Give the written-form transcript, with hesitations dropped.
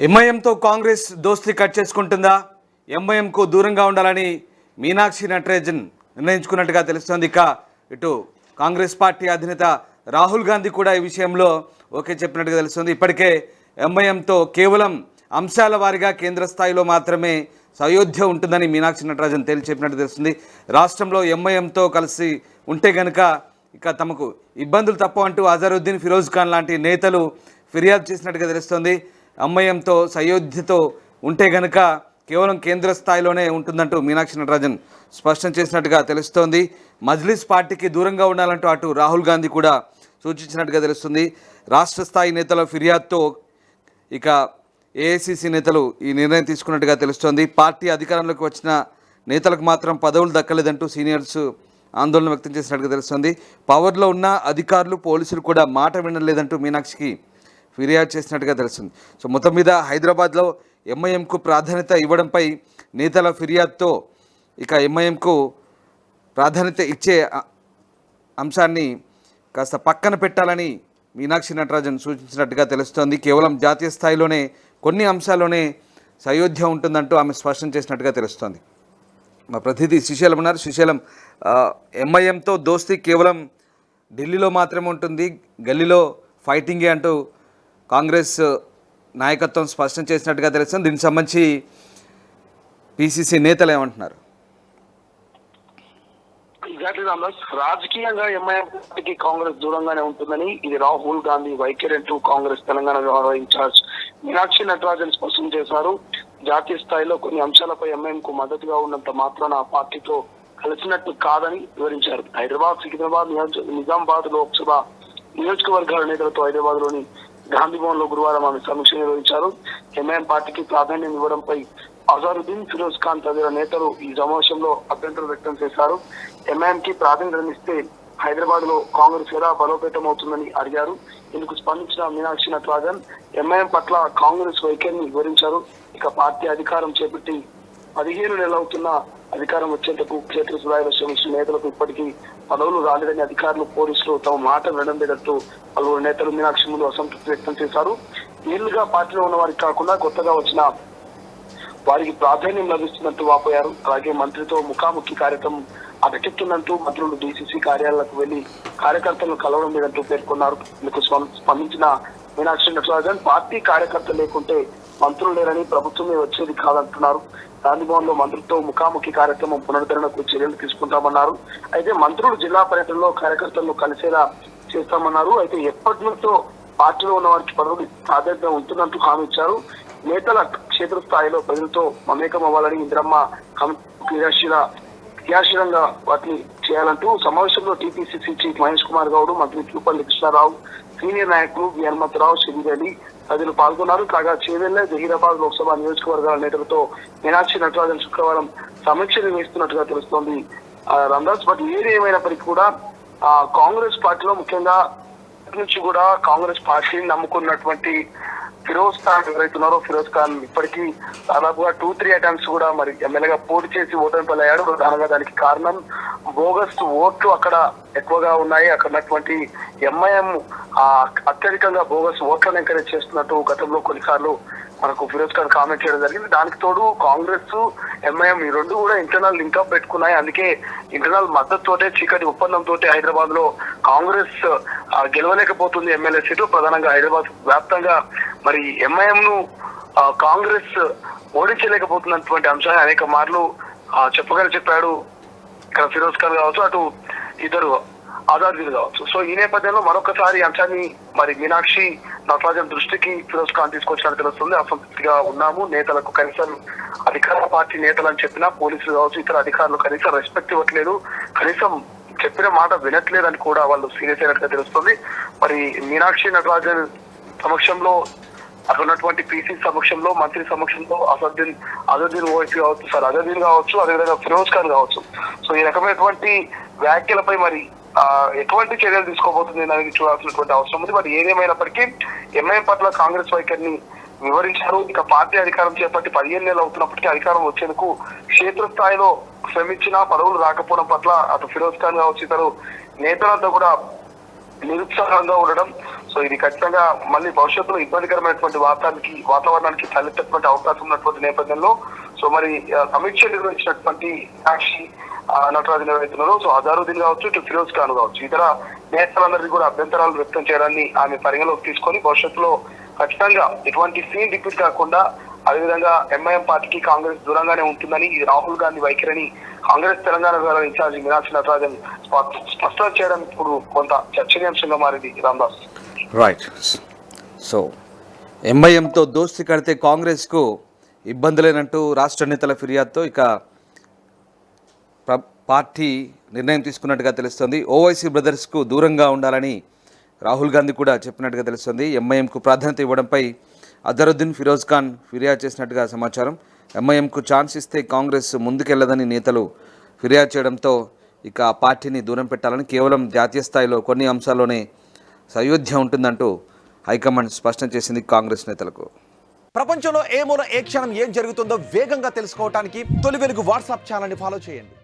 ఎంఐఎంతో కాంగ్రెస్ దోస్తీ కట్ చేసుకుంటుందా? ఎంఐఎంకు దూరంగా ఉండాలని మీనాక్షి నటరాజన్ నిర్ణయించుకున్నట్టుగా తెలుస్తోంది. ఇక ఇటు కాంగ్రెస్ పార్టీ అధినేత రాహుల్ గాంధీ కూడా ఈ విషయంలో ఓకే చెప్పినట్టుగా తెలుస్తుంది. ఇప్పటికే ఎంఐఎంతో కేవలం అంశాల వారీగా కేంద్ర స్థాయిలో మాత్రమే సయోధ్య ఉంటుందని మీనాక్షి నటరాజన్ తేల్చి చెప్పినట్టు తెలుస్తుంది. రాష్ట్రంలో ఎంఐఎంతో కలిసి ఉంటే గనుక ఇక తమకు ఇబ్బందులు తప్ప అంటూ అజరుద్దీన్, ఫిరోజ్ ఖాన్ లాంటి నేతలు ఫిర్యాదు చేసినట్టుగా తెలుస్తోంది. ఎంఐఎంతో సయోధ్యతో ఉంటే గనుక కేవలం కేంద్ర స్థాయిలోనే ఉంటుందంటూ మీనాక్షి నటరాజన్ స్పష్టం చేసినట్టుగా తెలుస్తోంది. మజ్లిస్ పార్టీకి దూరంగా ఉండాలంటూ అటు రాహుల్ గాంధీ కూడా సూచించినట్టుగా తెలుస్తుంది. రాష్ట్ర స్థాయి నేతల ఫిర్యాదుతో ఇక ఏఐసిసి నేతలు ఈ నిర్ణయం తీసుకున్నట్టుగా తెలుస్తోంది. పార్టీ అధికారంలోకి వచ్చిన నేతలకు మాత్రం పదవులు దక్కలేదంటూ సీనియర్స్ ఆందోళన వ్యక్తం చేసినట్టుగా తెలుస్తోంది. పవర్లో ఉన్న అధికారులు, పోలీసులు కూడా మాట వినలేదంటూ మీనాక్షికి ఫిర్యాదు చేసినట్టుగా తెలుస్తుంది. సో మొత్తం మీద హైదరాబాద్లో ఎంఐఎంకు ప్రాధాన్యత ఇవ్వడంపై నేతల ఫిర్యాదుతో ఇక ఎంఐఎంకు ప్రాధాన్యత ఇచ్చే అంశాన్ని కాస్త పక్కన పెట్టాలని మీనాక్షి నటరాజన్ సూచించినట్టుగా తెలుస్తోంది. కేవలం జాతీయ స్థాయిలోనే కొన్ని అంశాల్లోనే సయోధ్య ఉంటుందంటూ ఆమె స్పష్టం చేసినట్టుగా తెలుస్తోంది. మా ప్రతినిధి శ్రీశైలం ఉన్నారు. శ్రీశైలం, ఎంఐఎంతో దోస్తీ కేవలం ఢిల్లీలో మాత్రమే ఉంటుంది, గల్లీలో ఫైటింగే అంటూ కాంగ్రెస్ నాయకత్వం స్పష్టం చేసినట్టుగా తెలుస్తుంది. దీనికి సంబంధించి పిసిసి నేతలు ఏమంటున్నారు? రాజకీయంగా ఎంఐఎం పార్టీకి కాంగ్రెస్ దూరంగానే ఉంటుందని ఇది రాహుల్ గాంధీ వైఖరి అంటూ కాంగ్రెస్ తెలంగాణ వ్యవహార ఇన్ఛార్జ్ మీనాక్షి నటరాజన్ స్పష్టం చేశారు. జాతీయ స్థాయిలో కొన్ని అంశాలపై ఎంఐఎం కు మద్దతుగా ఉన్నంత మాత్రాన ఆ పార్టీతో కలిసినట్టు కాదని వివరించారు. హైదరాబాద్, సికింద్రాబాద్, నిజామాబాద్ లోక్సభ నియోజకవర్గాల నేతలతో హైదరాబాద్ లోని గాంధీ భవన్ లో గురువారం ఆమె సమీక్ష నిర్వహించారు. ఎంఐఎం పార్టీకి ప్రాధాన్యం ఇవ్వడంపై అజరుద్దీన్, ఫిరోజ్ ఖాన్ తదితర నేతలు ఈ సమావేశంలో అభ్యంతరం వ్యక్తం చేశారు. ఎంఐఎం కి ప్రాధాన్యత ఇస్తే హైదరాబాద్ లో కాంగ్రెస్ ఎలా బలోపేతం అవుతుందని అడిగారు. ఇందుకు స్పందించిన మీనాక్షి నటరాజన్ ఎంఐఎం పట్ల కాంగ్రెస్ వైఖరిని వివరించారు. ఇక పార్టీ అధికారం చేపట్టి 15 నెలలు అవుతున్న అధికారం వచ్చేందుకు క్షేత్రస్థాయిలో శ్రమించిన నేతలకు ఇప్పటికీ పదవులు రాలేదని అధికారులు, పోలీసులు తమ మాట వినడం లేదంటూ పలువురు నేతలు మీనాక్షి ముందు అసంతృప్తి వ్యక్తం చేశారు. ఏళ్లుగా పార్టీలో ఉన్న వారికి కాకుండా కొత్తగా వచ్చిన వారికి ప్రాధాన్యం లభిస్తున్నట్టు వాపోయారు. అలాగే మంత్రితో ముఖాముఖి కార్యక్రమం అటకెక్కిందంటూ మంత్రులు డీసీసీ కార్యాలయాలకు వెళ్లి కార్యకర్తలను కలవడం లేదంటూ పేర్కొన్నారు. ఇందుకు స్పందించిన మీనాక్షి నటరాజన్ పార్టీ కార్యకర్తలు లేకుంటే మంత్రులు లేరని, ప్రభుత్వమే వచ్చేది కాదంటున్నారు. గాంధీ భవన్ లో మంత్రులతో ముఖాముఖి కార్యక్రమం పునరుద్ధరణకు చర్యలు తీసుకుంటామన్నారు. అయితే మంత్రులు జిల్లా పర్యటనలో కార్యకర్తలను కలిసేలా చేస్తామన్నారు. అయితే ఎప్పటి నుంచో పార్టీలో ఉన్న వారికి పదవులు ప్రాధాన్యత ఉంటున్నట్టు హామీ ఇచ్చారు. నేతల క్షేత్రస్థాయిలో ప్రజలతో మమేకం అవ్వాలని, ఇంద్రమ్మ క్రియాశీలంగా వాటిని చేయాలంటూ సమావేశంలో టీపీసీసీ చీఫ్ మహేష్ కుమార్ గౌడ్, మంత్రి చూపల్లి కృష్ణారావు, సీనియర్ నాయకులు వి హనుమంతరావు, శ్రీదేవి తదితరులు పాల్గొన్నారు. కాగా చేవెళ్ల, జహీరాబాద్ లోక్సభ నియోజకవర్గాల నేతలతో మీనాక్షి నటరాజన్ శుక్రవారం సమీక్ష నిర్వహిస్తున్నట్టుగా తెలుస్తోంది. రందాస్ బట్ ఏది ఏమైనప్పటికీ కూడా కాంగ్రెస్ పార్టీలో ముఖ్యంగా నుంచి కూడా కాంగ్రెస్ పార్టీని నమ్ముకున్నటువంటి ఫిరోజ్ ఖాన్ ఎవరైతున్నారో, ఫిరోజ్ ఖాన్ ఇప్పటికీ దాదాపుగా 2-3 అటెంప్ట్స్ కూడా మరి ఎమ్మెల్యేగా పోటీ చేసి ఓటమి పాలయ్యాడు. ప్రధానంగా దానికి కారణం బోగస్ ఓట్లు అక్కడ ఎక్కువగా ఉన్నాయి. అక్కడ ఉన్నటువంటి ఎంఐఎం అత్యధికంగా బోగస్ ఓట్లను ఎంకరేజ్ చేస్తున్నట్టు గతంలో కొన్నిసార్లు మనకు ఫిరోజ్ ఖాన్ కామెంట్ చేయడం జరిగింది. దానికి తోడు కాంగ్రెస్, ఎంఐఎం ఈ రెండు కూడా ఇంటర్నల్ లింకప్ పెట్టుకున్నాయి. అందుకే ఇంటర్నల్ మద్దతుతోటే, చీకటి ఒప్పందంతో హైదరాబాద్ లో కాంగ్రెస్ గెలవలేకపోతుంది ఎమ్మెల్యే సీటు. ప్రధానంగా హైదరాబాద్ వ్యాప్తంగా మరి ఎంఐఎం ను కాంగ్రెస్ ఓడించలేకపోతున్నటువంటి అంశాన్ని అనేక మార్లు చెప్పాడు ఇక్కడ ఫిరోజ్ ఖాన్ కావచ్చు, అటు ఇద్దరు ఆజాదీలు కావచ్చు. సో ఈ నేపథ్యంలో మరొకసారి అంశాన్ని మరి మీనాక్షి నటరాజన్ దృష్టికి ఫిరోజ్ ఖాన్ తీసుకొచ్చినట్టు తెలుస్తుంది. అసంతృప్తిగా ఉన్నాము, నేతలకు కనీసం అధికార పార్టీ నేతలు అని చెప్పినా పోలీసులు కావచ్చు, ఇతర అధికారులు కనీసం రెస్పెక్ట్ ఇవ్వట్లేదు, కనీసం చెప్పిన మాట వినట్లేదని కూడా వాళ్ళు సీరియస్ అయినట్టుగా తెలుస్తుంది. మరి మీనాక్షి నటరాజన్ సమక్షంలో, అక్కడ ఉన్నటువంటి పీసీ సమక్షంలో, మంత్రి సమక్షంలో అజరుద్దీన్ ఓవైసీ కావచ్చు, అజరుద్దీన్ కావచ్చు, అదేవిధంగా ఫిరోజ్ ఖాన్ కావచ్చు. సో ఈ రకమైనటువంటి వ్యాఖ్యలపై మరి ఎటువంటి చర్యలు తీసుకోబోతుంది అనేది చూడాల్సినటువంటి అవసరం ఉంది. మరి ఏదేమైనప్పటికీ ఎంఐఎం పట్ల కాంగ్రెస్ వైఖరిని వివరించారు. ఇక పార్టీ అధికారం చేపట్టి 15 నెలలు అవుతున్నప్పటికీ అధికారం వచ్చేందుకు క్షేత్రస్థాయిలో శ్రమించిన పదవులు రాకపోవడం పట్ల అటు ఫిరోజ్ ఖాన్ కావచ్చు, ఇతరు నేతలంతా కూడా నిరుత్సాహంగా ఉండడం. సో ఇది ఖచ్చితంగా మళ్ళీ భవిష్యత్తులో ఇబ్బందికరమైనటువంటి వాతావరణానికి తలెత్తేటువంటి అవకాశం ఉన్నటువంటి నేపథ్యంలో సో మరి అమిత్ షా నిర్వహించినటువంటి సాక్షి నటరాజన్ ఎవరైతున్నారో సో అజారుద్దీన్ కావచ్చు, ఇటు ఫిరోజ్ ఖాన్ కావచ్చు, ఇతర నేతలందరికీ కూడా అభ్యంతరాలు వ్యక్తం చేయడాన్ని ఆమె పరిగణలోకి తీసుకొని భవిష్యత్తులో ఖచ్చితంగా ఎటువంటి సీన్ రిపీట్ కాకుండా అదేవిధంగా ఎంఐఎం పార్టీకి కాంగ్రెస్ దూరంగానే ఉంటుందని, ఇది రాహుల్ గాంధీ వైఖరిని కాంగ్రెస్ తెలంగాణ విభాగం ఇన్ఛార్జి మీనాక్షి నటరాజన్ స్పష్టం చేయడం ఇప్పుడు కొంత చర్చనీయాంశంగా మారింది. రామ్దాస్. రైట్. సో ఎంఐఎంతో దోస్తీ కడితే కాంగ్రెస్కు ఇబ్బందులేనంటూ రాష్ట్ర నేతల ఫిర్యాదుతో ఇక పార్టీ నిర్ణయం తీసుకున్నట్టుగా తెలుస్తుంది. ఓవైసీ బ్రదర్స్కు దూరంగా ఉండాలని రాహుల్ గాంధీ కూడా చెప్పినట్టుగా తెలుస్తుంది. ఎంఐఎంకు ప్రాధాన్యత ఇవ్వడంపై అజరుద్దీన్, ఫిరోజ్ ఖాన్ ఫిర్యాదు చేసినట్టుగా సమాచారం. ఎంఐఎంకు ఛాన్స్ ఇస్తే కాంగ్రెస్ ముందుకెళ్లదని నేతలు ఫిర్యాదు చేయడంతో ఇక పార్టీని దూరం పెట్టాలని, కేవలం జాతీయ స్థాయిలో కొన్ని అంశాల్లోనే సయోధ్య ఉంటుందంటూ హైకమాండ్ స్పష్టం చేసింది కాంగ్రెస్ నేతలకు. ప్రపంచంలో ఏ మూల ఏ క్షణం ఏం జరుగుతుందో వేగంగా తెలుసుకోవడానికి తొలి వెలుగు వాట్సాప్ ఛానల్ని ఫాలో చేయండి.